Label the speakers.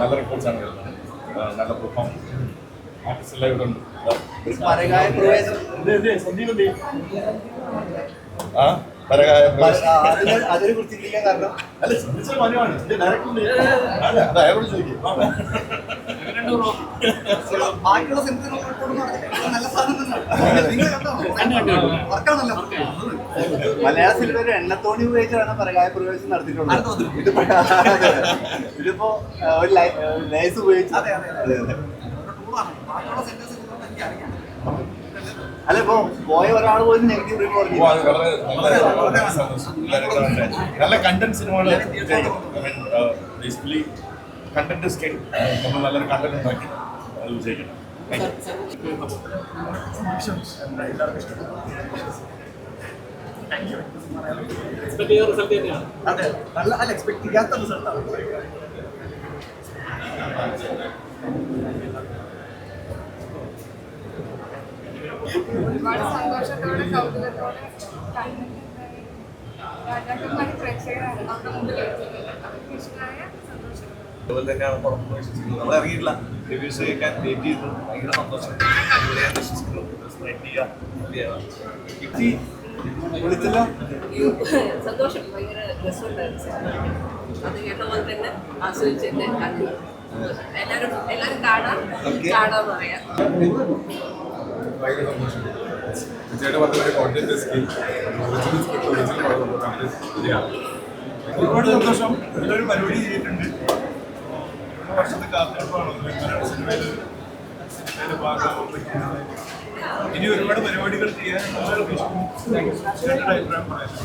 Speaker 1: നല്ല റിപ്പോർട്ട്സാണ് വരുന്നത്. നല്ല പെർഫോമൻസ് ആർട്ടിസ്റ്റ് എല്ലാം ഇവിടെ ഉണ്ട്.
Speaker 2: അതിനെ കുറിച്ച് ചിന്തിക്കാൻ കാരണം
Speaker 1: അല്ല ശ്രമിച്ച കാര്യമാണ് അത് അയാളോട് ചോദിക്കും.
Speaker 2: ബാക്കിയുള്ള സിനിമ നല്ല സാധനം മലയാള സിനിമ ഒരു എണ്ണത്തോണി ഉപയോഗിച്ചാണ് പരകായ പ്രവേശനം നടത്തിയിട്ടുള്ളത്. ഇതിപ്പോ ഒരു ലേസ് ഉപയോഗിച്ചു. അല്ല ഇപ്പൊ പോയ ഒരാൾ പോലും നെഗറ്റീവ് റിവ്യൂ പറഞ്ഞു.
Speaker 1: നല്ല കണ്ടന്റ് സിനിമകൾ ബേസിക്കലി കണ്ടന്റ് സ്കിൽ നമ്മൾ നല്ലൊരു കണ്ടന്റ് ഉണ്ടാക്കി അത് വിജയിക്കണം.
Speaker 2: അതെ നല്ല അല്ല എക്സ്പെക്ട് ചെയ്യാത്ത റിസൾട്ടാണ്.
Speaker 3: ഒരുപാട് സന്തോഷത്തോടെ കൗതുകത്തോടെ രാജാക്കന്മാരി പ്രേക്ഷകരാണ് നമ്മുടെ മുമ്പിൽ അവർക്ക് ഇഷ്ടമായ സന്തോഷം.
Speaker 4: അതുപോലെ തന്നെയാണ് പുറത്തുനിന്ന് വിശ്വസിക്കുന്നത്. നമ്മൾ ഇറങ്ങിയിട്ടില്ല, റിവ്യൂസ് കേൾക്കാൻ വെയിറ്റ് ചെയ്തു. ഭയങ്കര സന്തോഷം. വിശ്വസിക്കുന്നു
Speaker 5: സന്തോഷം, ഭയങ്കര രസമുണ്ടായിരുന്നു. അത് കേട്ട പോലെ തന്നെ ആസ്വദിച്ചിട്ട് എല്ലാവരും കാണാൻ പറയാം.
Speaker 6: ഭയങ്കര സന്തോഷം. വിജയുടെ പറഞ്ഞ കോൺറ്റന്റ് സ്കിൽ
Speaker 1: ഒരുപാട് സന്തോഷം. നല്ലൊരു പരിപാടി ചെയ്തിട്ടുണ്ട്. വർഷത്തെ കാത്തിരിപ്പാണ് സിനിമയിൽ ഭാഗമാകാൻ പറ്റുന്നത്. ഇനി ഒരുപാട് പരിപാടികൾ ചെയ്യാനുള്ള അഭിപ്രായം പറയാം.